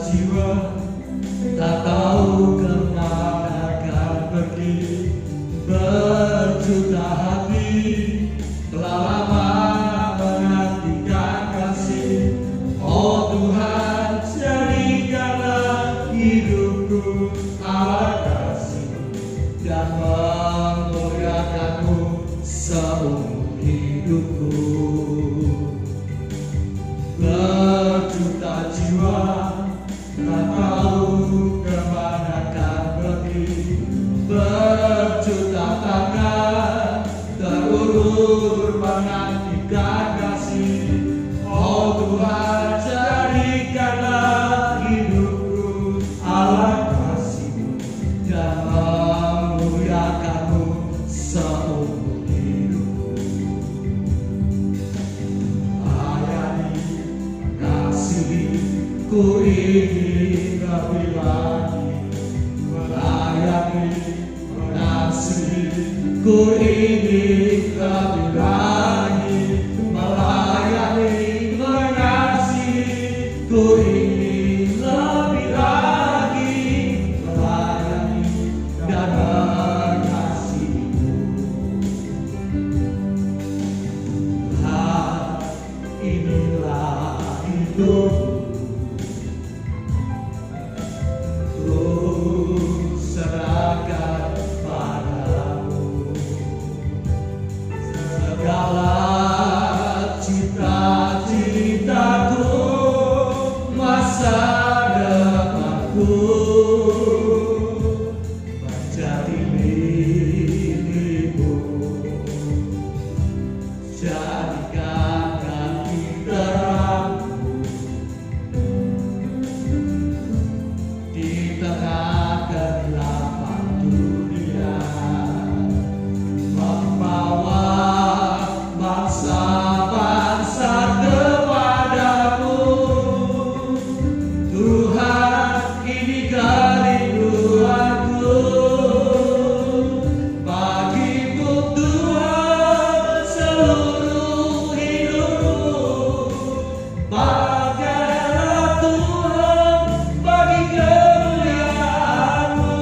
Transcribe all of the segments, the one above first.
jiwa, tak tahu kemana akan pergi. Berjuta hati telah lama menantikan kasih. Oh Tuhan, jadikanlah hidupku alat kasih dan memuliakanmu seumur hidupku. Berjuta jiwa tak tahu kemana akan pergi. Berjuta tangan terulur menantikan kasih. Oh Tuhan, jadikanlah hidupku alat kasih dan memuliakanmu seumur hidupku. Layani kasih, ku ingin lebih lagi. Melayani kasih, ku ingin lebih lagi. Melayani mengasihi, ku ingin lebih lagi. Melayani dan mengasihimu. Tuhan, inilah hidupku. Serahkan padamu segala cita-citaku, masa depanku menjadi milikmu. Jadikan kami terangmu di tengah kegelapan dunia, membawa bangsa-bangsa kepadamu. Tuhan, ini kerinduanku. Bagimu Tuhan seluruh hidupku. Pakailah Tuhan bagi kemuliaan-Mu.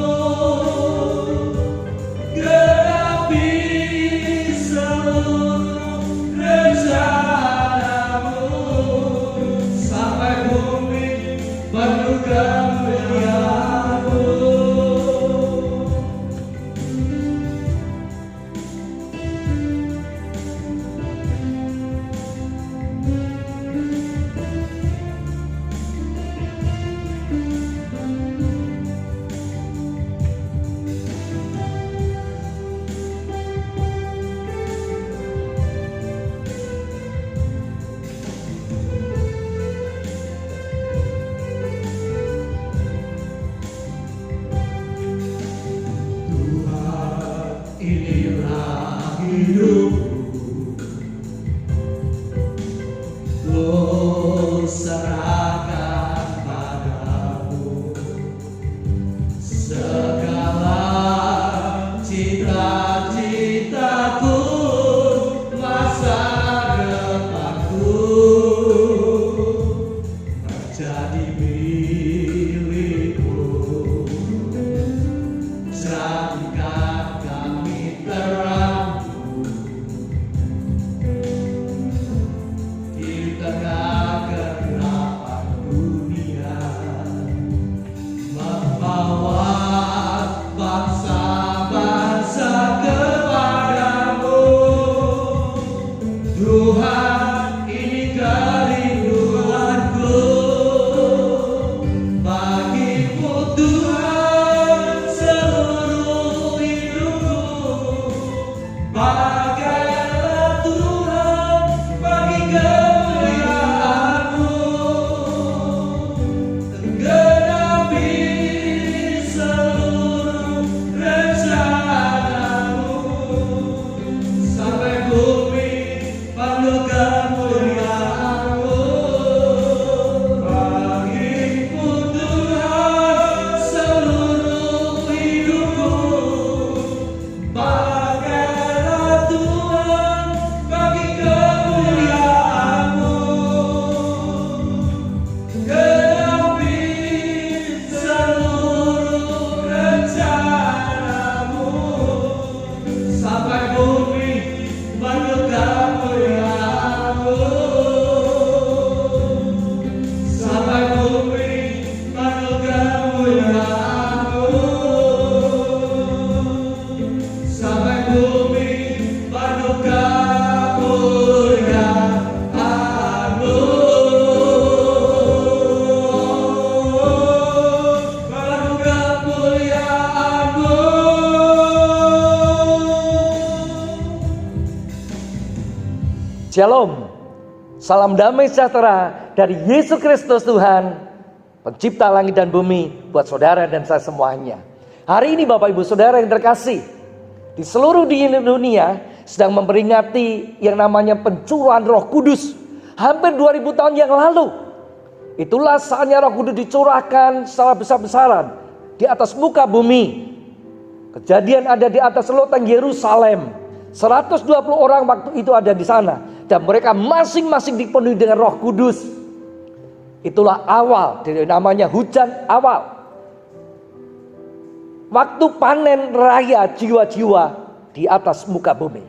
Genapi seluruh rencana-Mu sampai bumi penuh kemuliaan-Mu. Inilah hidupku, ku serahkan padamu segala cita-citaku, masa depanku menjadi milikmu. Jadikan kami terangmu Shalom, salam damai sejahtera dari Yesus Kristus Tuhan, pencipta langit dan bumi, buat saudara dan saya semuanya. Hari ini Bapak Ibu Saudara yang terkasih, di seluruh dunia sedang memperingati yang namanya pencurahan Roh Kudus. Hampir 2000 tahun yang lalu, itulah saatnya Roh Kudus dicurahkan secara besar-besaran di atas muka bumi. Kejadian ada di atas loteng Yerusalem. 120 orang waktu itu ada di sana, dan mereka masing-masing dipenuhi dengan Roh Kudus. Itulah awal dari namanya hujan awal. Waktu panen raya jiwa-jiwa di atas muka bumi.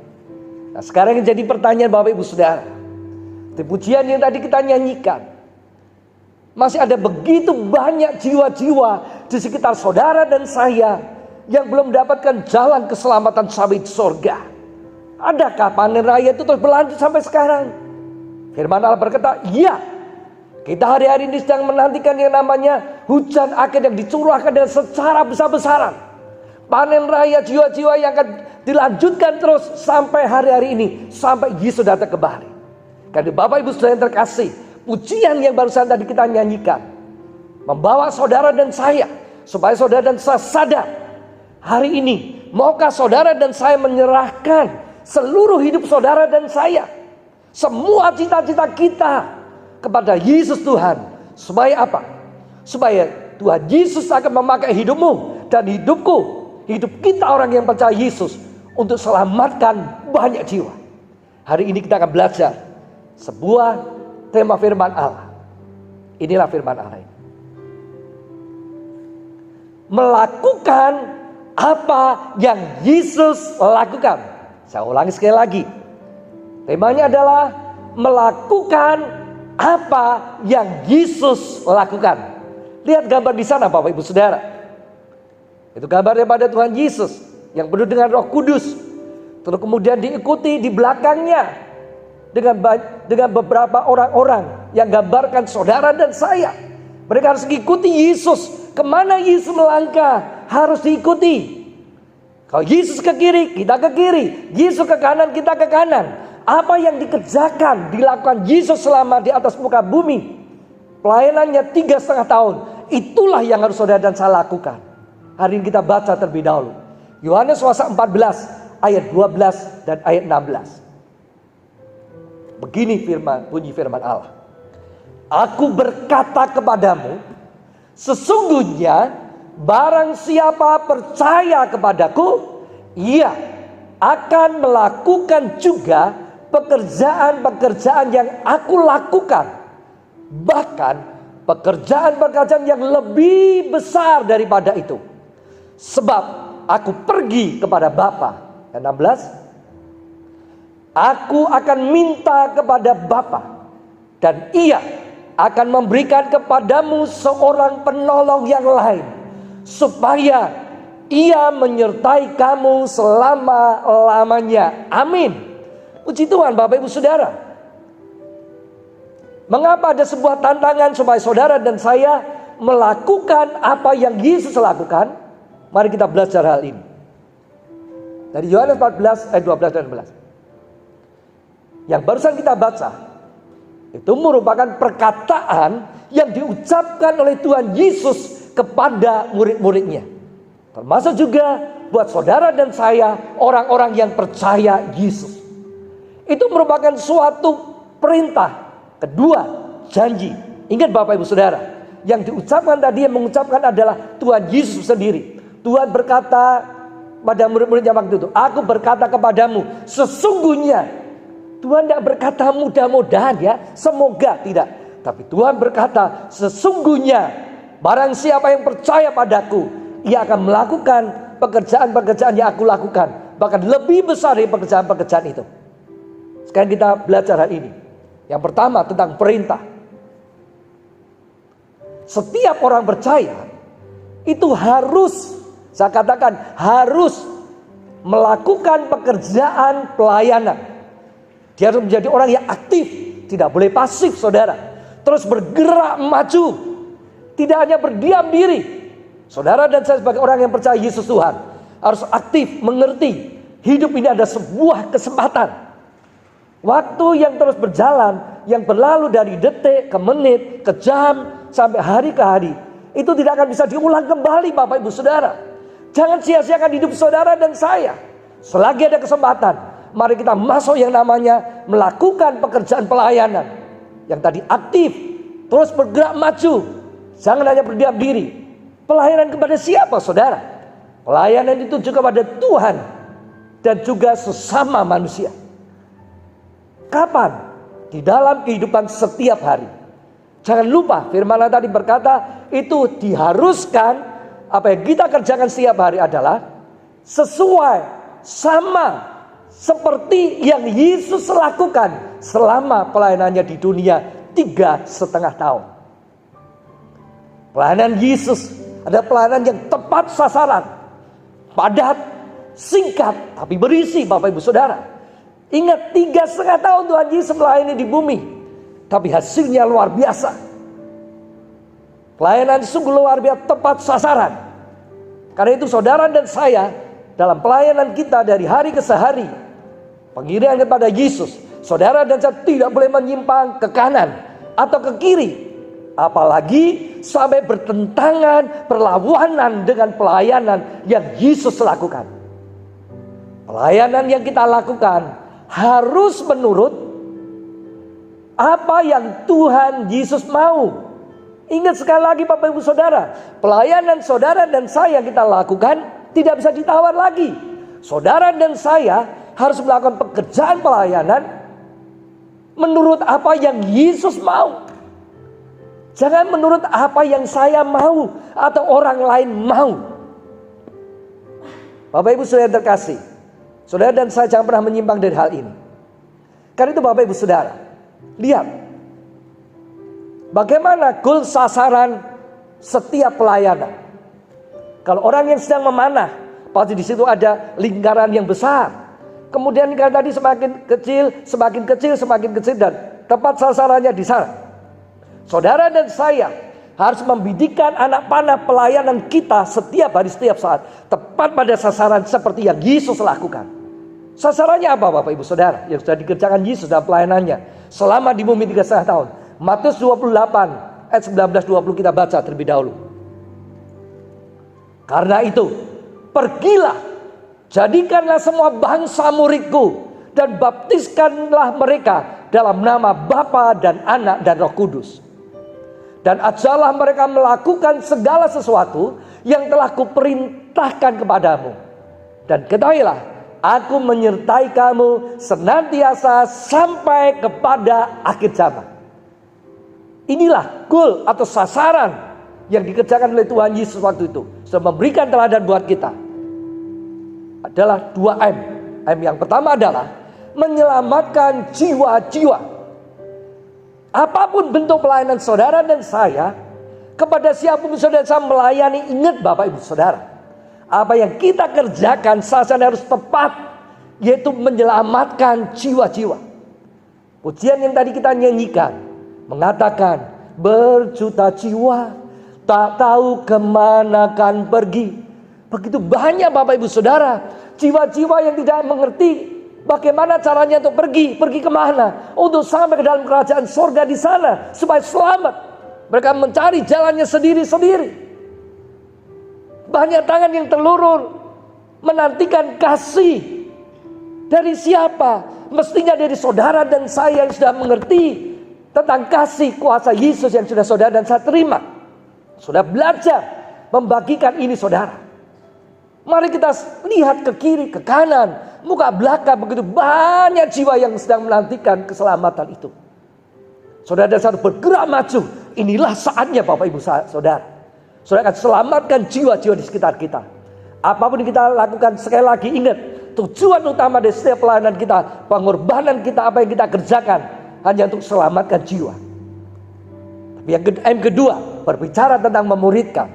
Nah, sekarang yang jadi pertanyaan Bapak Ibu Saudara, di pujian yang tadi kita nyanyikan, masih ada begitu banyak jiwa-jiwa di sekitar saudara dan saya yang belum mendapatkan jalan keselamatan sampai di surga. Adakah panen raya itu terus berlanjut sampai sekarang? Firman Allah berkata, iya. Kita hari-hari ini sedang menantikan yang namanya hujan akhir yang dicurahkan dengan secara besar-besaran. Panen raya jiwa-jiwa yang akan dilanjutkan terus sampai hari-hari ini, sampai Yesus datang kembali. Karena Bapak Ibu Saudara yang terkasih, pujian yang barusan tadi kita nyanyikan membawa saudara dan saya, supaya saudara dan saya sadar, hari ini maukah saudara dan saya menyerahkan seluruh hidup saudara dan saya, semua cita-cita kita kepada Yesus Tuhan. Supaya apa? Supaya Tuhan Yesus akan memakai hidupmu dan hidupku, hidup kita orang yang percaya Yesus, untuk selamatkan banyak jiwa. Hari ini kita akan belajar sebuah tema firman Allah. Inilah firman Allah ini. Melakukan apa yang Yesus lakukan. Saya ulangi sekali lagi. Temanya adalah melakukan apa yang Yesus lakukan. Lihat gambar di sana Bapak Ibu Saudara. Itu gambar daripada Tuhan Yesus yang penuh dengan Roh Kudus. Terus kemudian diikuti di belakangnya dengan beberapa orang-orang yang gambarkan saudara dan saya. Mereka harus mengikuti Yesus. Kemana Yesus melangkah harus diikuti. Kalau Yesus ke kiri, kita ke kiri. Yesus ke kanan, kita ke kanan. Apa yang dikerjakan, dilakukan Yesus selama di atas muka bumi, pelayanannya 3,5 tahun, itulah yang harus saudara dan saya lakukan. Hari ini kita baca terlebih dahulu Yohanes pasal 14 ayat 12 dan ayat 16. Begini bunyi firman Allah. Aku berkata kepadamu, sesungguhnya barang siapa percaya kepadaku, ia akan melakukan juga pekerjaan-pekerjaan yang aku lakukan. Bahkan pekerjaan-pekerjaan yang lebih besar daripada itu. Sebab aku pergi kepada Bapa. Yang 16. Aku akan minta kepada Bapa, dan Ia akan memberikan kepadamu seorang penolong yang lain, supaya Ia menyertai kamu selama-lamanya. Amin. Puji Tuhan Bapak Ibu Saudara. Mengapa ada sebuah tantangan supaya saudara dan saya melakukan apa yang Yesus lakukan? Mari kita belajar hal ini. Dari Yohanes 14 ayat 12 dan 13. Yang barusan kita baca, itu merupakan perkataan yang diucapkan oleh Tuhan Yesus kepada murid-muridnya. Termasuk juga buat saudara dan saya, orang-orang yang percaya Yesus. Itu merupakan suatu perintah. Kedua, janji. Ingat Bapak Ibu Saudara, yang diucapkan tadi, yang mengucapkan adalah Tuhan Yesus sendiri. Tuhan berkata pada murid-muridnya waktu itu, aku berkata kepadamu, sesungguhnya. Tuhan tidak berkata mudah-mudahan ya, semoga, tidak. Tapi Tuhan berkata, sesungguhnya barang siapa yang percaya padaku, ia akan melakukan pekerjaan-pekerjaan yang aku lakukan, bahkan lebih besar dari pekerjaan-pekerjaan itu. Sekarang kita belajar hal ini. Yang pertama tentang perintah. Setiap orang percaya itu harus, saya katakan harus melakukan pekerjaan pelayanan. Dia harus menjadi orang yang aktif, tidak boleh pasif saudara. Terus bergerak maju, tidak hanya berdiam diri. Saudara dan saya sebagai orang yang percaya Yesus Tuhan harus aktif, mengerti hidup ini ada sebuah kesempatan. Waktu yang terus berjalan, yang berlalu dari detik ke menit, ke jam, sampai hari ke hari, itu tidak akan bisa diulang kembali Bapak Ibu Saudara. Jangan sia-siakan hidup saudara dan saya. Selagi ada kesempatan, mari kita masuk yang namanya melakukan pekerjaan pelayanan. Yang tadi aktif, terus bergerak maju. Jangan hanya berdiam diri. Pelayanan kepada siapa saudara? Pelayanan itu juga kepada Tuhan dan juga sesama manusia. Kapan? Di dalam kehidupan setiap hari. Jangan lupa firman Allah tadi berkata itu diharuskan, apa yang kita kerjakan setiap hari adalah sesuai, sama seperti yang Yesus lakukan selama pelayanannya di dunia 3,5 tahun. Pelayanan Yesus ada pelayanan yang tepat sasaran, padat, singkat, tapi berisi Bapak Ibu Saudara. Ingat 3,5 tahun Tuhan Yesus melayani di bumi, tapi hasilnya luar biasa. Pelayanan sungguh luar biasa, tepat sasaran. Karena itu saudara dan saya dalam pelayanan kita dari hari ke hari, pengirian kepada Yesus, saudara dan saya tidak boleh menyimpang ke kanan atau ke kiri. Apalagi sampai bertentangan, berlawanan dengan pelayanan yang Yesus lakukan. Pelayanan yang kita lakukan harus menurut apa yang Tuhan Yesus mau. Ingat sekali lagi Bapak Ibu Saudara, pelayanan saudara dan saya yang kita lakukan tidak bisa ditawar lagi. Saudara dan saya harus melakukan pekerjaan pelayanan menurut apa yang Yesus mau. Jangan menurut apa yang saya mau atau orang lain mau. Bapak Ibu Saudara terkasih, saudara dan saya jangan pernah menyimpang dari hal ini. Karena itu Bapak Ibu Saudara, lihat bagaimana goal sasaran setiap pelayanan. Kalau orang yang sedang memanah, pasti di situ ada lingkaran yang besar. Kemudian lingkaran tadi semakin kecil dan tepat sasarannya di sana. Saudara dan saya harus membidikkan anak panah pelayanan kita setiap hari, setiap saat, tepat pada sasaran seperti yang Yesus lakukan. Sasarannya apa Bapak Ibu Saudara yang sudah dikerjakan Yesus dalam pelayanannya selama di bumi 3,5 tahun? Matius 28 ayat 19-20 kita baca terlebih dahulu. Karena itu, pergilah, jadikanlah semua bangsa muridku dan baptiskanlah mereka dalam nama Bapa dan Anak dan Roh Kudus. Dan ajarlah mereka melakukan segala sesuatu yang telah kuperintahkan kepadamu. Dan ketahuilah, aku menyertai kamu senantiasa sampai kepada akhir zaman. Inilah goal atau sasaran yang dikerjakan oleh Tuhan Yesus waktu itu. Sudah memberikan teladan buat kita. Adalah 2M. M yang pertama adalah menyelamatkan jiwa-jiwa. Apapun bentuk pelayanan saudara dan saya, kepada siapapun saudara saya melayani, ingat Bapak Ibu Saudara, apa yang kita kerjakan sasaran harus tepat, yaitu menyelamatkan jiwa-jiwa. Pujian yang tadi kita nyanyikan mengatakan, berjuta jiwa tak tahu kemana kan pergi. Begitu banyak Bapak Ibu Saudara, jiwa-jiwa yang tidak mengerti bagaimana caranya untuk pergi kemana? Untuk sampai ke dalam kerajaan surga di sana supaya selamat. Mereka mencari jalannya sendiri-sendiri. Banyak tangan yang terlurur menantikan kasih. Dari siapa? Mestinya dari saudara dan saya yang sudah mengerti tentang kasih kuasa Yesus yang sudah saudara dan saya terima. Sudah belajar membagikan ini saudara. Mari kita lihat ke kiri, ke kanan, muka belakang, begitu banyak jiwa yang sedang menantikan keselamatan itu. Saudara dan saudara bergerak maju. Inilah saatnya Bapak Ibu Saudara. Saudara akan selamatkan jiwa-jiwa di sekitar kita. Apapun yang kita lakukan, sekali lagi ingat, tujuan utama dari setiap pelayanan kita, pengorbanan kita, apa yang kita kerjakan, hanya untuk selamatkan jiwa. Tapi yang kedua, berbicara tentang memuridkan.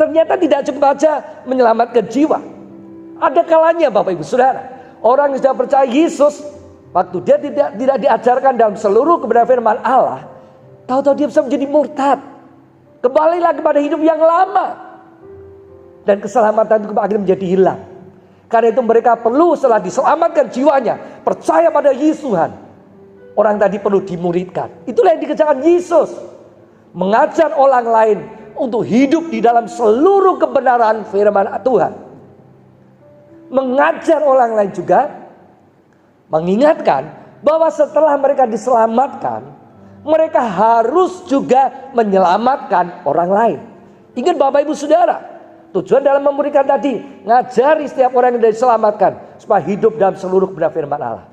Ternyata tidak cukup saja menyelamatkan jiwa. Ada kalanya Bapak Ibu Saudara, orang yang sudah percaya Yesus, waktu dia tidak diajarkan dalam seluruh kebenaran firman Allah, tahu-tahu dia bisa menjadi murtad. Kembalilah kepada hidup yang lama. Dan keselamatan itu akhirnya menjadi hilang. Karena itu mereka perlu setelah diselamatkan jiwanya, percaya pada Yesus Tuhan. Orang tadi perlu dimuridkan. Itulah yang dikerjakan Yesus. Mengajar orang lain untuk hidup di dalam seluruh kebenaran firman Tuhan. Mengajar orang lain juga, mengingatkan bahwa setelah mereka diselamatkan, mereka harus juga menyelamatkan orang lain. Ingat Bapak Ibu Saudara, tujuan dalam memuridkan tadi, ngajari setiap orang yang sudah diselamatkan supaya hidup dalam seluruh kebenaran firman Allah.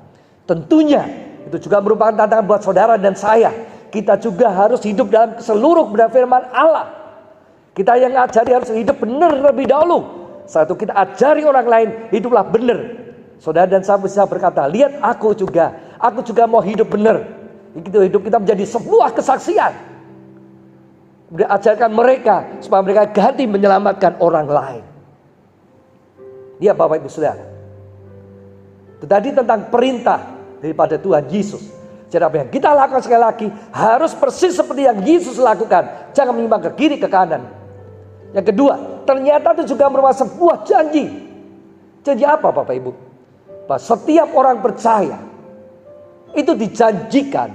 Tentunya itu juga merupakan tantangan buat saudara dan saya. Kita juga harus hidup dalam seluruh kebenaran firman Allah. Kita yang ngajari harus hidup benar terlebih dahulu. Setelah itu kita ajari orang lain, hiduplah benar. Saudara dan saya bisa berkata, lihat aku juga mau hidup benar. Hidup kita menjadi sebuah kesaksian. Ajarkan mereka supaya mereka ganti menyelamatkan orang lain. Dia Bapak Ibu Saudara. Itu tadi tentang perintah daripada Tuhan Yesus. Jadi apa yang kita lakukan sekali lagi harus persis seperti yang Yesus lakukan. Jangan menyimpang ke kiri ke kanan. Yang kedua, ternyata itu juga merupakan sebuah janji. Janji apa Bapak Ibu? Bahwa setiap orang percaya itu dijanjikan,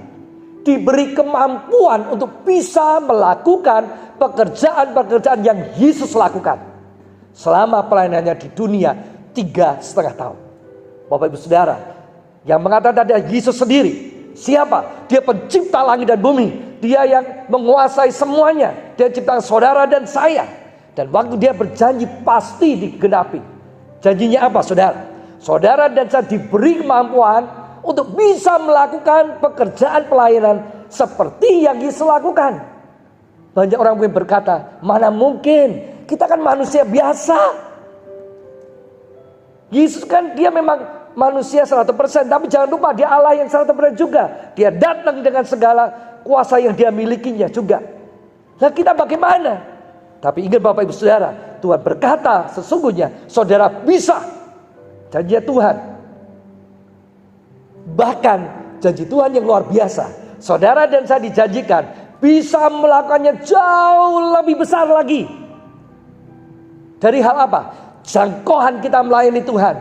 diberi kemampuan untuk bisa melakukan pekerjaan-pekerjaan yang Yesus lakukan selama pelayanannya di dunia 3,5 tahun. Bapak Ibu Saudara, yang mengatakan tadi Yesus sendiri. Siapa? Dia pencipta langit dan bumi. Dia yang menguasai semuanya. Dia ciptakan saudara dan saya. Dan waktu dia berjanji pasti digenapi. Janjinya apa saudara? Saudara dan saya diberi kemampuan untuk bisa melakukan pekerjaan pelayanan seperti yang Yesus lakukan. Banyak orang mungkin berkata, mana mungkin, kita kan manusia biasa. Yesus kan dia memang manusia 100%, tapi jangan lupa dia Allah yang 100% juga. Dia datang dengan segala kuasa yang dia milikinya juga. Nah kita bagaimana? Tapi ingat Bapak Ibu Saudara, Tuhan berkata sesungguhnya saudara bisa. Janji Tuhan. Bahkan janji Tuhan yang luar biasa. Saudara dan saya dijanjikan bisa melakukannya jauh lebih besar lagi. Dari hal apa? Jangkauan kita melayani Tuhan.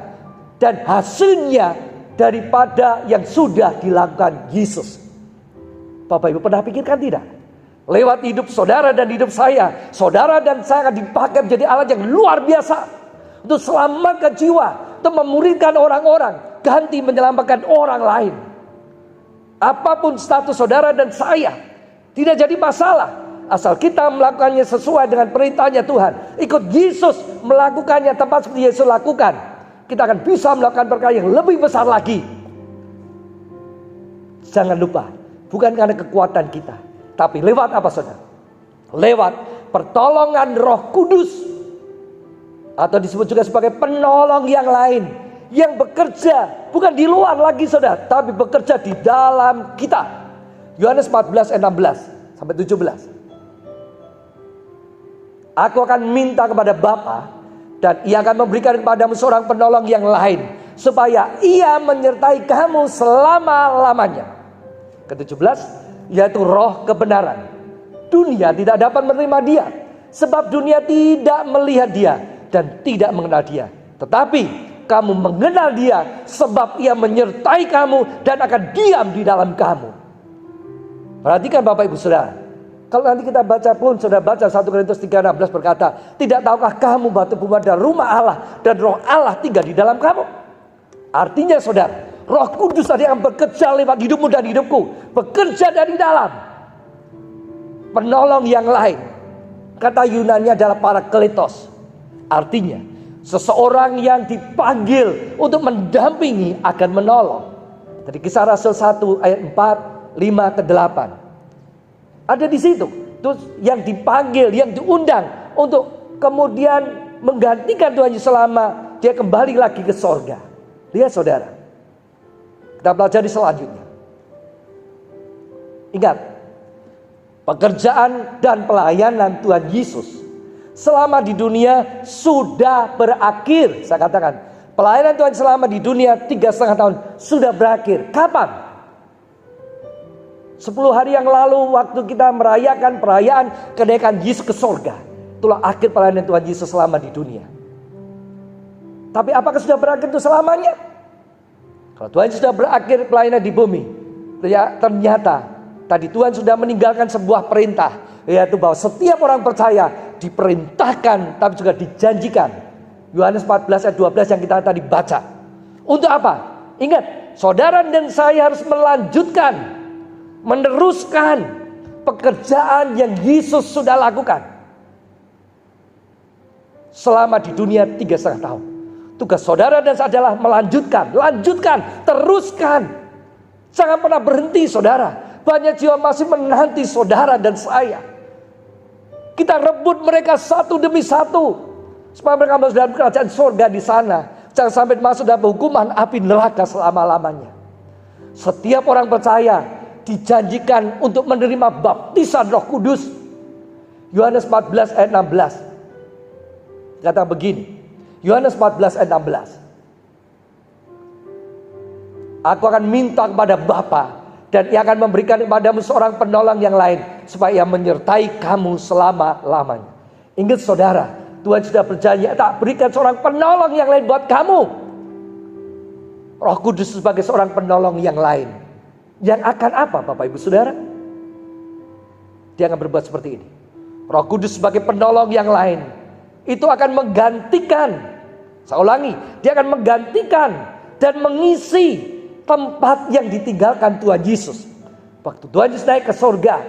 Dan hasilnya daripada yang sudah dilakukan Yesus. Bapak Ibu pernah pikirkan tidak? Lewat hidup saudara dan hidup saya, saudara dan saya akan dipakai menjadi alat yang luar biasa. Untuk selamatkan jiwa, untuk memuridkan orang-orang, ganti menyelamatkan orang lain. Apapun status saudara dan saya, tidak jadi masalah. Asal kita melakukannya sesuai dengan perintahnya Tuhan. Ikut Yesus melakukannya tepat seperti Yesus lakukan. Kita akan bisa melakukan perkara yang lebih besar lagi. Jangan lupa, bukan karena kekuatan kita, tapi lewat apa saudara? Lewat pertolongan Roh Kudus, atau disebut juga sebagai penolong yang lain, yang bekerja bukan di luar lagi saudara, tapi bekerja di dalam kita. Yohanes 14 ayat 16 sampai 17. Aku akan minta kepada Bapa, dan ia akan memberikan kepadamu seorang penolong yang lain, supaya ia menyertai kamu selama-lamanya. Ke-17, yaitu Roh kebenaran. Dunia tidak dapat menerima dia, sebab dunia tidak melihat dia dan tidak mengenal dia. Tetapi kamu mengenal dia, sebab ia menyertai kamu dan akan diam di dalam kamu. Perhatikan Bapak Ibu Saudara. Kalau nanti kita baca pun, saudara baca 1 Korintus 3:16 berkata, tidak tahukah kamu batu pembuat dan rumah Allah, dan Roh Allah tinggal di dalam kamu. Artinya saudara, Roh Kudus tadi yang bekerja lewat hidupmu dan hidupku, bekerja dari dalam. Penolong yang lain, kata Yunani adalah parakletos. Artinya seseorang yang dipanggil untuk mendampingi akan menolong. Dari Kisah Rasul 1 ayat 4, 5 ke 8. Ada di situ. Terus yang dipanggil, yang diundang untuk kemudian menggantikan Tuhan Yesus selama dia kembali lagi ke sorga. Lihat saudara. Kita pelajari selanjutnya. Ingat, pekerjaan dan pelayanan Tuhan Yesus selama di dunia sudah berakhir. Saya katakan, pelayanan Tuhan selama di dunia 3,5 tahun sudah berakhir. Kapan? 10 hari yang lalu waktu kita merayakan perayaan kenaikan Yesus ke sorga. Itulah akhir pelayanan Tuhan Yesus selama di dunia. Tapi apakah sudah berakhir itu selamanya? Kalau Tuhan sudah berakhir pelayanan di bumi, ya ternyata tadi Tuhan sudah meninggalkan sebuah perintah, yaitu bahwa setiap orang percaya diperintahkan tapi juga dijanjikan. Yohanes 14 ayat 12 yang kita tadi baca. Untuk apa? Ingat, saudara dan saya harus melanjutkan, meneruskan pekerjaan yang Yesus sudah lakukan selama di dunia 3,5 tahun. Tugas saudara dan saya adalah melanjutkan, teruskan. Jangan pernah berhenti saudara. Banyak jiwa masih menanti saudara dan saya. Kita rebut mereka satu demi satu, supaya mereka masuk dalam kerajaan surga di sana. Jangan sampai masuk dalam hukuman api neraka selama-lamanya. Setiap orang percaya dijanjikan untuk menerima baptisan Roh Kudus. Yohanes 14 ayat 16 kata begini. Yohanes 14 ayat 16. Aku akan minta kepada Bapa dan Ia akan memberikan kepadamu seorang penolong yang lain, supaya Ia menyertai kamu selama-lamanya. Ingat saudara, Tuhan sudah berjanji tak berikan seorang penolong yang lain buat kamu. Roh Kudus sebagai seorang penolong yang lain. Yang akan apa Bapak Ibu Saudara? Dia akan berbuat seperti ini. Roh Kudus sebagai penolong yang lain, itu akan menggantikan, saya ulangi, dia akan menggantikan dan mengisi tempat yang ditinggalkan Tuhan Yesus. Waktu Tuhan Yesus naik ke surga,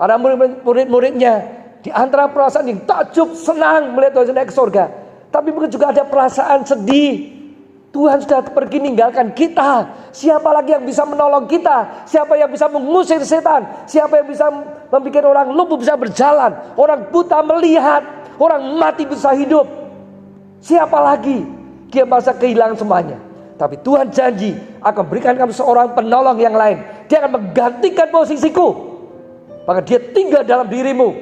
para murid-muridnya di antara perasaan yang takjub, senang melihat Tuhan Yesus naik ke surga, tapi mungkin juga ada perasaan sedih. Tuhan sudah pergi ninggalkan kita. Siapa lagi yang bisa menolong kita? Siapa yang bisa mengusir setan? Siapa yang bisa membuat orang lumpuh bisa berjalan, orang buta melihat, orang mati bisa hidup? Siapa lagi? Dia masa kehilangan semuanya. Tapi Tuhan janji akan berikan kamu seorang penolong yang lain. Dia akan menggantikan posisiku. Maka dia tinggal dalam dirimu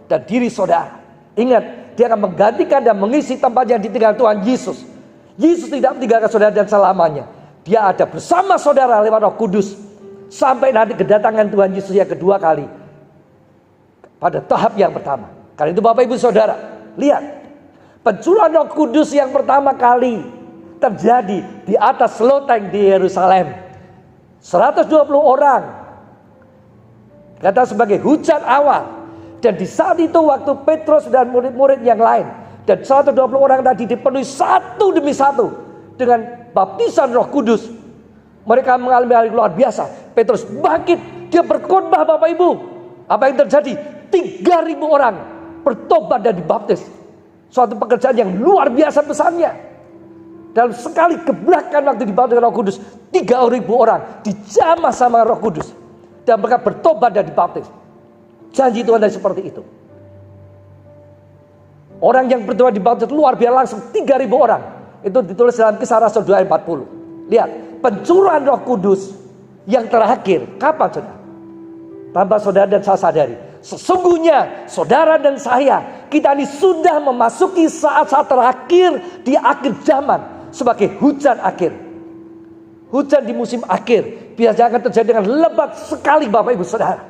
dan diri saudara. Ingat, dia akan menggantikan dan mengisi tempat yang ditinggalkan Tuhan Yesus. Yesus tidak meninggalkan saudara dan selamanya. Dia ada bersama saudara lewat Roh Kudus sampai nanti kedatangan Tuhan Yesus yang kedua kali, pada tahap yang pertama. Karena itu Bapak Ibu Saudara, lihat, pencurahan Roh Kudus yang pertama kali terjadi di atas loteng di Yerusalem. 120 orang, kata sebagai hujan awal. Dan di saat itu waktu Petrus dan murid-murid yang lain, dan 120 orang tadi dipenuhi satu demi satu dengan baptisan Roh Kudus, mereka mengalami hal luar biasa. Petrus bangkit, dia berkhotbah Bapak Ibu. Apa yang terjadi? 3.000 orang bertobat dan dibaptis. Suatu pekerjaan yang luar biasa besarnya. Dalam sekali gebrakan waktu dibaptis Roh Kudus, 3.000 orang dijamah sama Roh Kudus, dan mereka bertobat dan dibaptis. Janji Tuhan dari seperti itu. Orang yang bertobat dibaptis luar biasa langsung 3.000 orang. Itu ditulis dalam Kisah Rasul 2 ayat 40. Lihat, pencurahan Roh Kudus yang terakhir kapan saudara? Tanpa saudara dan saya sadari, sesungguhnya saudara dan saya, kita ini sudah memasuki saat-saat terakhir di akhir zaman sebagai hujan akhir. Hujan di musim akhir biasanya akan terjadi dengan lebat sekali Bapak Ibu Saudara.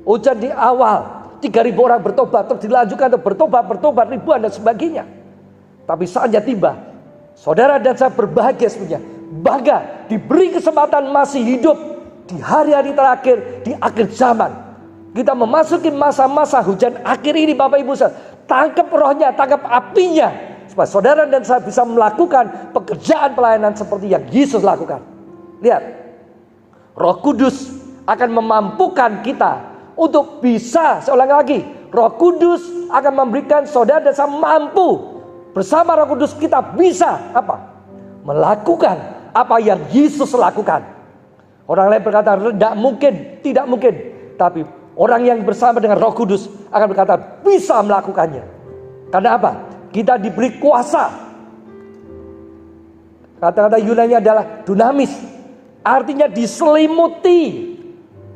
Hujan di awal 3.000 orang bertobat, terus dilanjutkan untuk bertobat ribuan dan sebagainya. Tapi saatnya tiba, saudara dan saya berbahagia sebenarnya, bangga diberi kesempatan masih hidup di hari-hari terakhir di akhir zaman. Kita memasuki masa-masa hujan akhir ini Bapak Ibu saudara. Tangkap rohnya, tangkap apinya, supaya saudara dan saya bisa melakukan pekerjaan pelayanan seperti yang Yesus lakukan. Lihat, Roh Kudus akan memampukan kita untuk bisa, saya ulangi lagi, Roh Kudus akan memberikan saudara dan saya mampu. Bersama Roh Kudus kita bisa apa? Melakukan apa yang Yesus lakukan. Orang lain berkata tidak mungkin. Tapi orang yang bersama dengan Roh Kudus akan berkata bisa melakukannya. Karena apa? Kita diberi kuasa. Kata-kata Yunani adalah dunamis. Artinya diselimuti.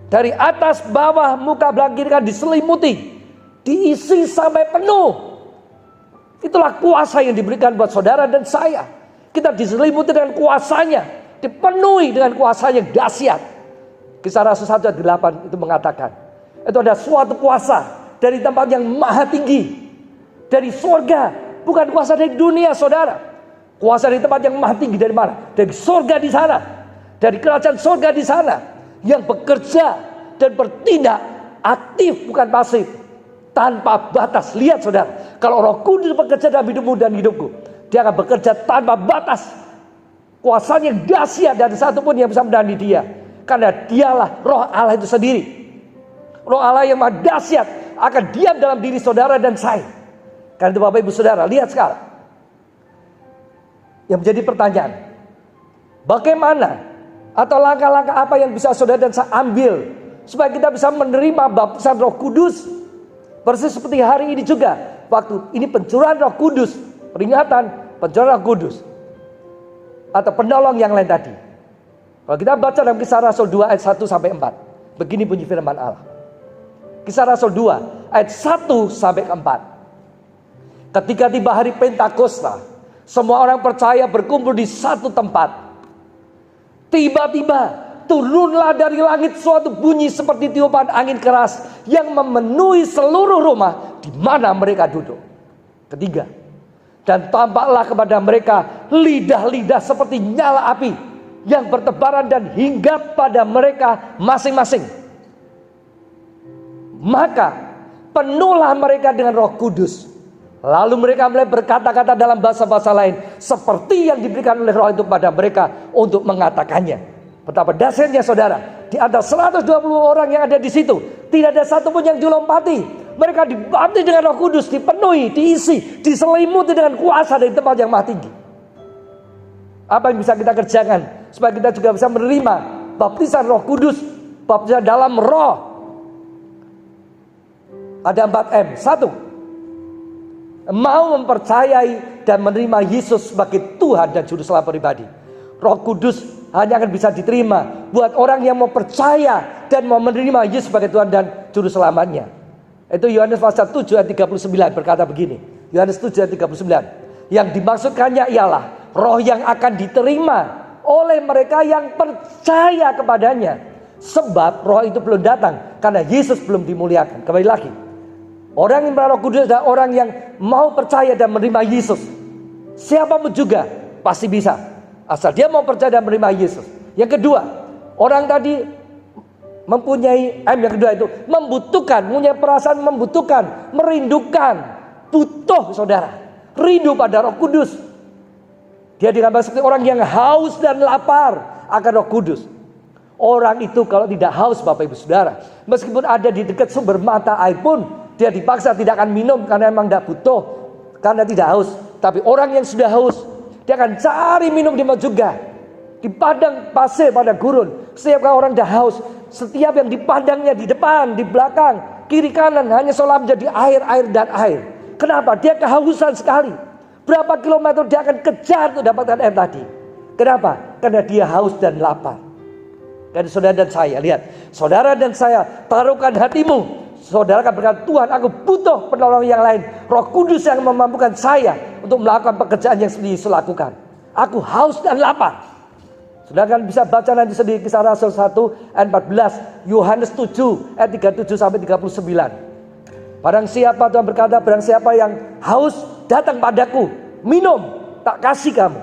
Dari atas bawah muka belah kiri kan diselimuti, diisi sampai penuh. Itulah kuasa yang diberikan buat saudara dan saya. Kita diselimuti dengan kuasanya, dipenuhi dengan kuasanya yang dahsyat. Kisah Rasul 1 ayat 8 itu mengatakan, itu ada suatu kuasa dari tempat yang maha tinggi, dari surga, bukan kuasa dari dunia saudara. Kuasa di tempat yang maha tinggi dari mana? Dari surga di sana. Dari kerajaan surga di sana. Yang bekerja dan bertindak aktif bukan pasif. Tanpa batas. Lihat saudara, kalau Roh Kudus bekerja dalam hidupmu dan hidupku, dia akan bekerja tanpa batas. Kuasanya dahsyat dan satu pun yang bisa mendani dia. Karena dialah Roh Allah itu sendiri. Roh Allah yang maha dahsyat akan diam dalam diri saudara dan saya. Karena itu Bapak Ibu Saudara, lihat sekarang. Yang menjadi pertanyaan, bagaimana atau langkah-langkah apa yang bisa saudara dan saya ambil supaya kita bisa menerima baptisan Roh Kudus? Persis seperti hari ini juga, waktu ini pencurahan Roh Kudus, peringatan pencurahan Roh Kudus atau penolong yang lain tadi. Kalau kita baca dalam Kisah Rasul 2 ayat 1 sampai 4, begini bunyi firman Allah. Kisah Rasul 2 ayat 1 sampai 4. Ketika tiba hari Pentakosta, semua orang percaya berkumpul di satu tempat. Tiba-tiba turunlah dari langit suatu bunyi seperti tiupan angin keras yang memenuhi seluruh rumah di mana mereka duduk. Ketiga, dan tampaklah kepada mereka lidah-lidah seperti nyala api yang bertebaran dan hinggap pada mereka masing-masing. Maka penuhlah mereka dengan Roh Kudus. Lalu mereka mulai berkata-kata dalam bahasa-bahasa lain seperti yang diberikan oleh Roh itu pada mereka untuk mengatakannya. Betapa dahsyatnya saudara, di antara 120 orang yang ada di situ, tidak ada satupun yang dilompati. Mereka dibaptis dengan Roh Kudus, dipenuhi, diisi, diselimuti dengan kuasa dari tempat yang maha tinggi. Apa yang bisa kita kerjakan supaya kita juga bisa menerima baptisan Roh Kudus, baptisan dalam Roh? Ada 4M. 1. Mau mempercayai dan menerima Yesus sebagai Tuhan dan Juru Selamat pribadi. Roh Kudus hanya akan bisa diterima buat orang yang mau percaya dan mau menerima Yesus sebagai Tuhan dan Juru Selamatnya. Itu Yohanes pasal 7 ayat 39 berkata begini. Yohanes 7 ayat 39. Yang dimaksudkannya ialah roh yang akan diterima oleh mereka yang percaya kepadanya. Sebab roh itu belum datang karena Yesus belum dimuliakan. Kembali lagi, orang yang Roh Kudus adalah orang yang mau percaya dan menerima Yesus. Siapapun juga pasti bisa, asal dia mau percaya dan menerima Yesus. Yang kedua, orang tadi mempunyai yang kedua itu membutuhkan, punya perasaan membutuhkan, merindukan, butuh saudara, rindu pada Roh Kudus. Dia digambar seperti orang yang haus dan lapar akan Roh Kudus. Orang itu kalau tidak haus Bapak Ibu Saudara, meskipun ada di dekat sumber mata air pun, dia dipaksa tidak akan minum karena memang tidak butuh, karena tidak haus. Tapi orang yang sudah haus, dia akan cari minum di mana juga. Di padang pasir pada gurun, setiap orang dah haus, setiap yang dipandangnya di depan, di belakang, kiri kanan hanya seolah menjadi air, air dan air. Kenapa? Dia kehausan sekali. Berapa kilometer dia akan kejar untuk dapatkan air tadi. Kenapa? Karena dia haus dan lapar. Dan saudara dan saya, lihat, saudara dan saya taruhkan hatimu. Saudara akan berkata, Tuhan, aku butuh penolong yang lain. Roh Kudus yang memampukan saya untuk melakukan pekerjaan yang seperti Yesus lakukan. Aku haus dan lapar. Saudara kan bisa baca nanti sendiri Kisah Rasul 1 ayat 14, Yohanes 7 ayat 37 sampai 39. Barang siapa, Tuhan berkata, barang siapa yang haus datang padaku, minum, tak kasih kamu.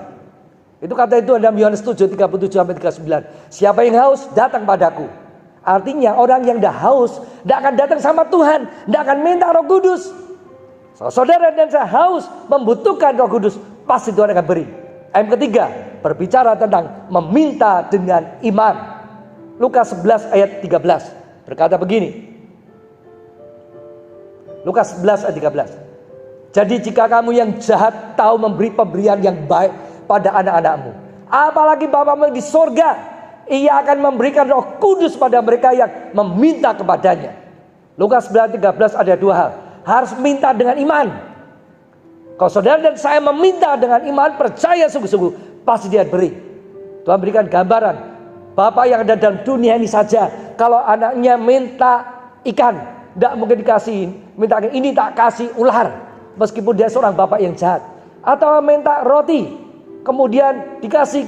Itu kata itu dalam Yohanes 7 37 sampai 39. Siapa yang haus datang padaku. Artinya orang yang dah haus tidak akan datang sama Tuhan, tidak akan minta Roh Kudus. Saudara dan saya haus membutuhkan Roh Kudus, pasti Tuhan akan beri. Ayat ketiga berbicara tentang meminta dengan iman. Lukas 11 ayat 13 berkata begini. Lukas 11 ayat 13. Jadi jika kamu yang jahat tahu memberi pemberian yang baik pada anak-anakmu, apalagi Bapamu di sorga, Ia akan memberikan Roh Kudus pada mereka yang meminta kepadanya. Lukas 11:13 ada dua hal. Harus minta dengan iman. Kalau saudara dan saya meminta dengan iman, percaya sungguh-sungguh, pasti Dia beri. Tuhan berikan gambaran. Bapak yang ada dalam dunia ini saja, kalau anaknya minta ikan, tidak mungkin dikasih. Minta ini tak kasih ular, meskipun dia seorang bapak yang jahat. Atau minta roti, kemudian dikasih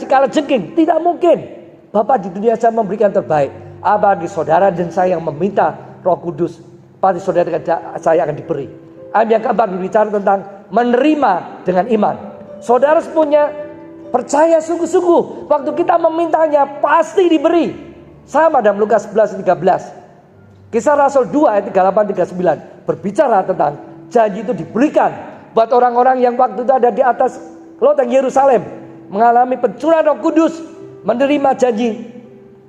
kalajengking, tidak mungkin. Bapak di dunia saja memberikan terbaik. Apalagi saudara dan saya yang meminta Roh Kudus, pasti saudara dan saya akan diberi. Ayat yang keempat berbicara tentang menerima dengan iman. Saudara punya percaya sungguh-sungguh. Waktu kita memintanya pasti diberi. Sama dalam Lukas 11:13. Kisah Rasul 2 ayat 38-39 berbicara tentang janji itu diberikan buat orang-orang yang waktu itu ada di atas loteng Yerusalem, mengalami pencurahan Roh Kudus, menerima janji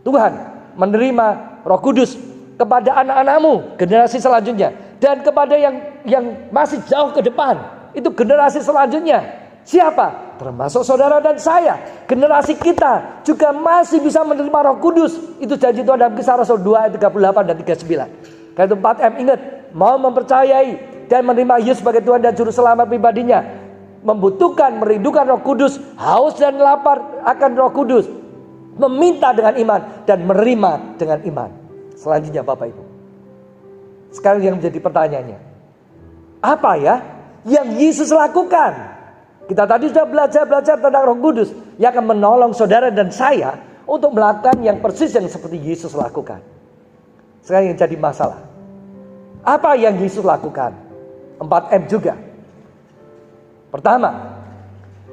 Tuhan, menerima Roh Kudus kepada anak-anakmu, generasi selanjutnya, dan kepada yang masih jauh ke depan, itu generasi selanjutnya. Siapa? Termasuk saudara dan saya. Generasi kita juga masih bisa menerima Roh Kudus. Itu janji Tuhan dalam Kisah Rasul 2 ayat 38 dan 39. Karena itu 4M, ingat, mau mempercayai dan menerima Yesus sebagai Tuhan dan Juru Selamat pribadinya, membutuhkan, merindukan Roh Kudus, haus dan lapar akan Roh Kudus, meminta dengan iman dan menerima dengan iman. Selanjutnya Bapak Ibu, sekarang yang menjadi pertanyaannya, apa ya yang Yesus lakukan? Kita tadi sudah belajar tentang Roh Kudus yang akan menolong saudara dan saya untuk melakukan yang persis yang seperti Yesus lakukan. Sekarang yang jadi masalah, apa yang Yesus lakukan? 4M juga. Pertama,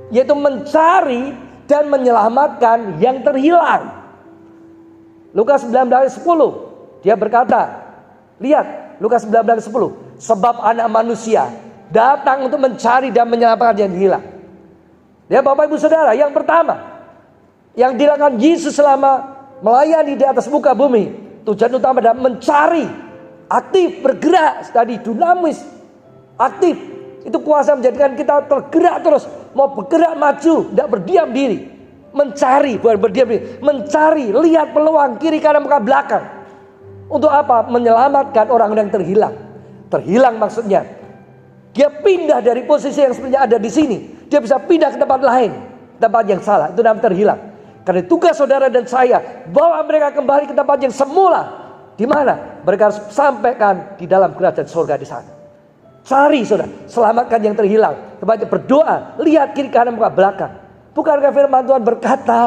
yaitu mencari dan menyelamatkan yang terhilang. Lukas 19:10, dia berkata, lihat Lukas 19:10, sebab anak manusia datang untuk mencari dan menyelamatkan yang hilang. Ya Bapak Ibu Saudara, yang pertama yang dilakukan Yesus selama melayani di atas muka bumi, tujuan utama adalah mencari, aktif, bergerak, tadi dinamis, aktif. Itu kuasa menjadikan kita tergerak terus, mau bergerak maju, tidak berdiam diri. Mencari, bukan berdiam diri, mencari, lihat peluang kiri kanan muka belakang. Untuk apa? Menyelamatkan orang yang terhilang. Terhilang maksudnya dia pindah dari posisi yang sebenarnya ada di sini. Dia bisa pindah ke tempat lain, tempat yang salah. Itu namanya terhilang. Karena tugas saudara dan saya bawa mereka kembali ke tempat yang semula. Di mana? Mereka harus sampaikan di dalam kerajaan surga di sana. Cari saudara, selamatkan yang terhilang. Tempatnya berdoa, lihat kiri kanan muka belakang. Bukankah firman Tuhan berkata,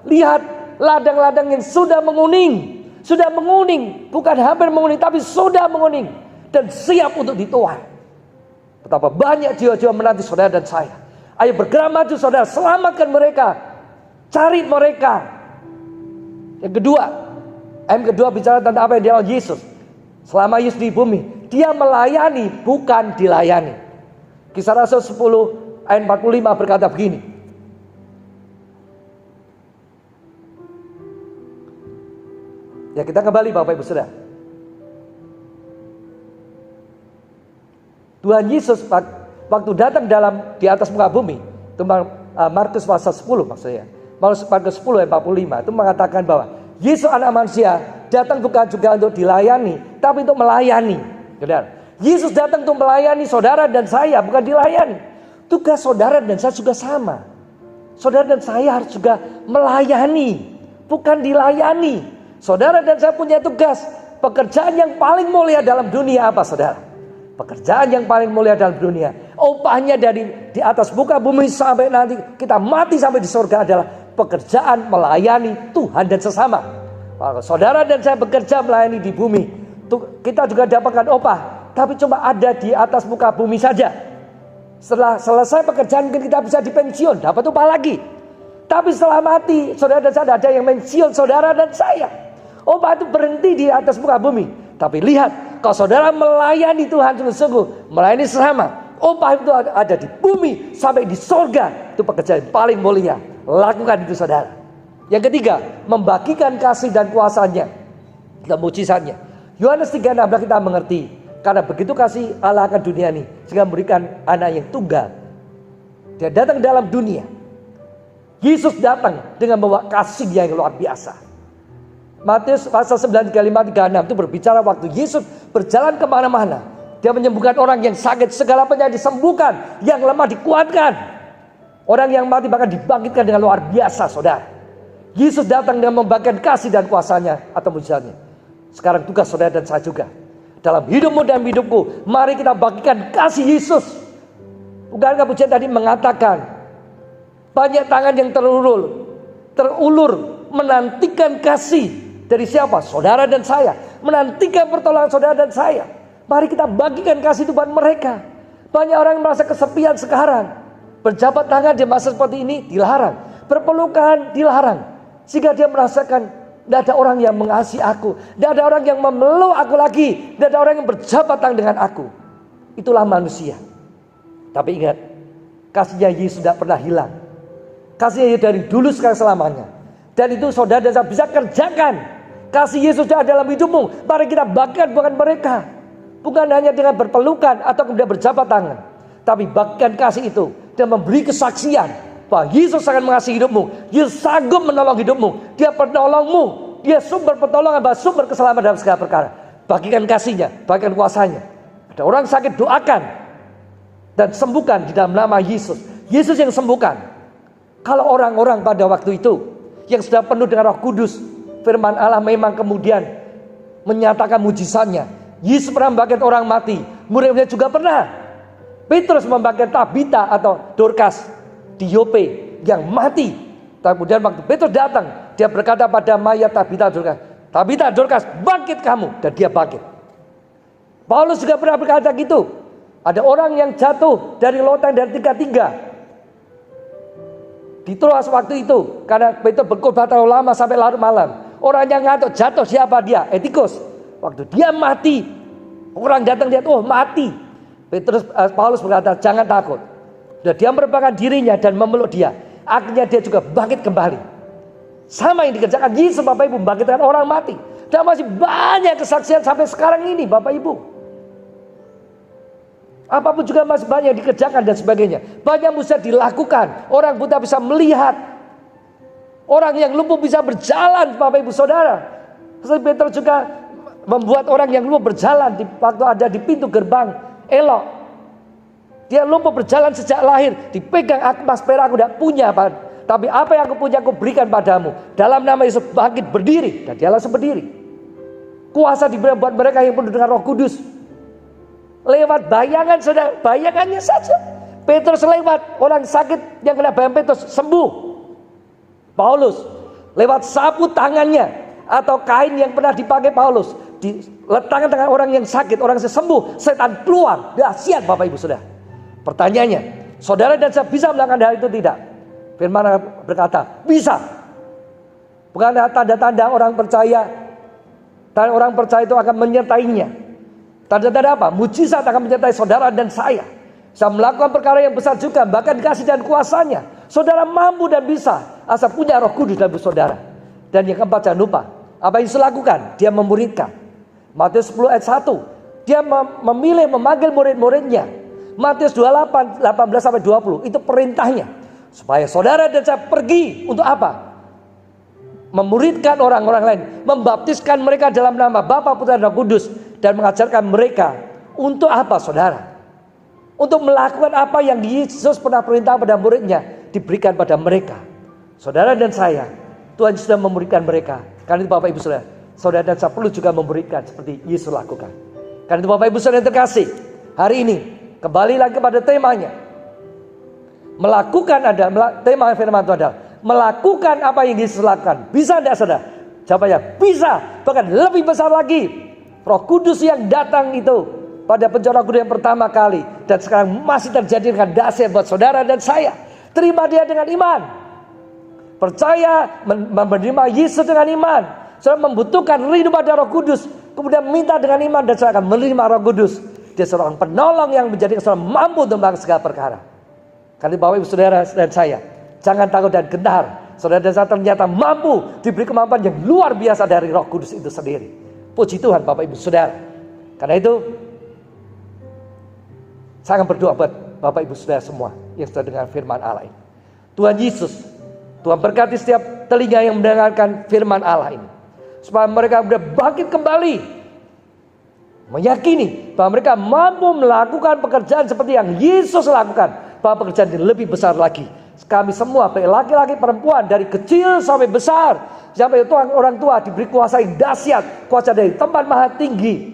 lihat ladang-ladang yang sudah menguning. Sudah menguning, bukan hampir menguning, tapi sudah menguning. Dan siap untuk dituai. Betapa banyak jiwa-jiwa menanti saudara dan saya. Ayo bergerak maju saudara, selamatkan mereka, cari mereka. Yang kedua, M kedua bicara tentang apa yang dilakukan Yesus selama Yesus di bumi. Dia melayani, bukan dilayani. Kisah Rasul 10 ayat 45 berkata begini. Ya, kita kembali Bapak Ibu Saudara. Tuhan Yesus waktu datang di atas muka bumi, itu Markus pasal 10 maksudnya. Markus 10 ayat 45 itu mengatakan bahwa Yesus anak manusia datang bukan juga untuk dilayani, tapi untuk melayani. Yesus datang untuk melayani saudara dan saya, bukan dilayani. Tugas saudara dan saya juga sama. Saudara dan saya harus juga melayani, bukan dilayani. Saudara dan saya punya tugas, pekerjaan yang paling mulia dalam dunia apa saudara? Pekerjaan yang paling mulia dalam dunia, upahnya dari di atas muka bumi sampai nanti kita mati sampai di surga adalah pekerjaan melayani Tuhan dan sesama. Kalau saudara dan saya bekerja melayani di bumi, kita juga dapatkan upah, tapi cuma ada di atas muka bumi saja. Setelah selesai pekerjaan mungkin kita bisa dipensiun, dapat upah lagi. Tapi setelah mati, saudara dan saya ada yang pensiun saudara dan saya. Upah itu berhenti di atas muka bumi. Tapi lihat, kalau saudara melayani Tuhan sungguh-sungguh, melayani sesama, upah itu ada di bumi sampai di surga. Itu pekerjaan paling mulia. Lakukan itu saudara. Yang ketiga, membagikan kasih dan kuasanya dan mujizatnya. Yohanes 3:16 kita mengerti, karena begitu kasih Allah akan dunia ini, sehingga memberikan anak yang tunggal. Dia datang dalam dunia. Yesus datang dengan membawa kasih yang luar biasa. Matius pasal 9, 35, 36 itu berbicara waktu Yesus berjalan kemana-mana. Dia menyembuhkan orang yang sakit, segala penyakit disembuhkan, yang lemah dikuatkan. Orang yang mati bahkan dibangkitkan dengan luar biasa saudara. Yesus datang dengan membagikan kasih dan kuasanya atau mujizatnya. Sekarang tugas saudara dan saya juga. Dalam hidupmu dan hidupku, mari kita bagikan kasih Yesus. Bukankah pujian tadi mengatakan, banyak tangan yang terulur menantikan kasih. Dari siapa? Saudara dan saya. Menantikan pertolongan saudara dan saya. Mari kita bagikan kasih itu buat mereka. Banyak orang yang merasa kesepian sekarang. Berjabat tangan di masa seperti ini dilarang. Berpelukan dilarang. Sehingga dia merasakan tidak ada orang yang mengasihi aku. Tidak ada orang yang memeluk aku lagi. Tidak ada orang yang berjabat tangan dengan aku. Itulah manusia. Tapi ingat, kasihnya Yesus tidak pernah hilang. Kasihnya Yesus dari dulu sekarang selamanya. Dan itu saudara dan saya bisa kerjakan. Kasih Yesus ada dalam hidupmu. Mari kita bagikan bukan mereka. Bukan hanya dengan berpelukan atau kemudian berjabat tangan. Tapi bagikan kasih itu dan memberi kesaksian bahwa Yesus akan mengasihi hidupmu. Yesus sanggup menolong hidupmu. Dia penolongmu. Dia sumber pertolongan, sumber keselamatan dalam segala perkara. Bagikan kasihnya, bagikan kuasanya. Ada orang sakit, doakan dan sembuhkan di dalam nama Yesus. Yesus yang sembuhkan. Kalau orang-orang pada waktu itu yang sudah penuh dengan Roh Kudus, firman Allah memang kemudian menyatakan mujizatnya. Yesus pernah membangkitkan orang mati. Murid-muridnya juga pernah. Petrus membangkitkan Tabita atau Dorcas di Yope yang mati. Kemudian waktu Petrus datang, dia berkata pada mayat Tabita Dorcas, Tabita Dorcas, bangkit kamu. Dan dia bangkit. Paulus juga pernah berkata gitu. Ada orang yang jatuh dari lautan dari tiga-tiga. Di Troas waktu itu, karena Petrus berkhotbah terlalu lama sampai larut malam. Orang yang ngantuk jatuh, siapa dia? Etikus. Waktu dia mati, orang datang lihat, oh mati. Paulus berkata, jangan takut. Dan dia merebahkan dirinya dan memeluk dia. Akhirnya dia juga bangkit kembali. Sama yang dikerjakan Yesus, Bapak Ibu, membangkitkan orang mati. Dan masih banyak kesaksian sampai sekarang ini, Bapak Ibu. Apapun juga masih banyak yang dikerjakan dan sebagainya. Banyak bisa dilakukan. Orang buta bisa melihat. Orang yang lumpuh bisa berjalan, Bapak Ibu Saudara. Petrus juga membuat orang yang lumpuh berjalan waktu ada di pintu gerbang elok. Dia lumpuh berjalan sejak lahir. Dipegang emas perak aku tidak punya. Tapi apa yang aku punya aku berikan padamu. Dalam nama Yesus bangkit berdiri. Dan dia langsung berdiri. Kuasa diberikan buat mereka yang penuh dengan Roh Kudus. Lewat bayangan, saudara, bayangannya saja. Petrus lewat, orang sakit yang kena bayang Petrus sembuh. Paulus lewat sapu tangannya atau kain yang pernah dipakai Paulus, diletakkan dengan orang yang sakit, orang sembuh, setan keluar. Dahsyat Bapak Ibu Saudara. Pertanyaannya, saudara dan saya bisa melakukan hal itu tidak? Firman berkata, bisa. Bukan tanda-tanda orang percaya. Dan orang percaya itu akan menyertainya. Tanda-tanda apa? Mujizat akan menyertai saudara dan saya. Saya melakukan perkara yang besar juga, bahkan kasih dan kuasanya. Saudara mampu dan bisa, asal punya Roh Kudus dalam saudara. Dan yang keempat, jangan lupa, apa yang Yesus lakukan? Dia memuridkan. Matius 10 ayat 1. Dia memilih memanggil murid-muridnya. Matius 28, 18-20. Itu perintahnya. Supaya saudara dan saya pergi untuk apa? Memuridkan orang-orang lain. Membaptiskan mereka dalam nama Bapa, Putra, dan Roh Kudus. Dan mengajarkan mereka untuk apa saudara? Untuk melakukan apa yang Yesus pernah perintah pada muridnya. Diberikan pada mereka. Saudara dan saya, Tuhan sudah memuridkan mereka. Karena itu Bapak Ibu Saudara, saudara dan saya perlu juga memuridkan seperti Yesus lakukan. Karena itu Bapak Ibu Saudara yang terkasih, hari ini kembali lagi kepada temanya. Melakukan tema firman Tuhan adalah melakukan apa yang Yesus lakukan. Bisa tidak saudara? Jawabannya bisa, bahkan lebih besar lagi. Roh Kudus yang datang itu pada pencurahan Kudus yang pertama kali dan sekarang masih terjadi dengan dahsyat buat saudara dan saya. Terima dia dengan iman. Percaya menerima Yesus dengan iman. Saudara membutuhkan rindu pada Roh Kudus, kemudian minta dengan iman dan saudara akan menerima Roh Kudus. Dia seorang penolong yang menjadikan saudara mampu untuk melakukan segala perkara. Karena Bapak Ibu Saudara dan saya, jangan takut dan gentar. Saudara dan saya ternyata mampu diberi kemampuan yang luar biasa dari Roh Kudus itu sendiri. Puji Tuhan Bapak Ibu Saudara. Karena itu saya akan berdoa buat Bapak Ibu Saudara semua yang sudah dengar firman Allah ini. Tuhan Yesus, Tuhan berkati setiap telinga yang mendengarkan firman Allah ini. Supaya mereka sudah bangkit kembali. Meyakini bahwa mereka mampu melakukan pekerjaan seperti yang Yesus lakukan. Bahwa pekerjaan yang lebih besar lagi. Kami semua, baik laki-laki perempuan, dari kecil sampai besar. Sampai orang tua diberi kuasa yang dahsyat. Kuasa dari tempat maha tinggi.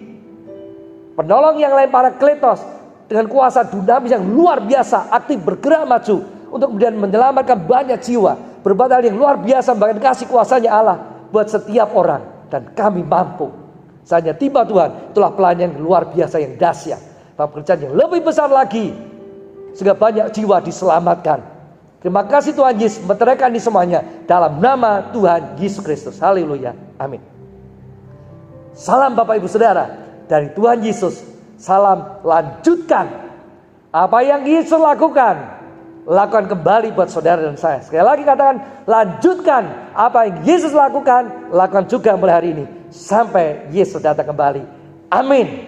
Penolong yang lain para kletos. Dengan kuasa dinamis yang luar biasa. Aktif bergerak maju. Untuk kemudian menyelamatkan banyak jiwa. Berbuat hal yang luar biasa. Bahkan kasih kuasanya Allah. Buat setiap orang. Dan kami mampu. Saatnya tiba Tuhan. Itulah pelayanan yang luar biasa yang dahsyat. Pekerjaan yang lebih besar lagi. sehingga banyak jiwa diselamatkan. Terima kasih Tuhan Yesus, meteraikan di semuanya dalam nama Tuhan Yesus Kristus. Haleluya. Amin. Salam Bapak Ibu Saudara dari Tuhan Yesus. Salam lanjutkan apa yang Yesus lakukan. Lakukan kembali buat saudara dan saya. Sekali lagi katakan, lanjutkan apa yang Yesus lakukan. Lakukan juga mulai hari ini sampai Yesus datang kembali. Amin.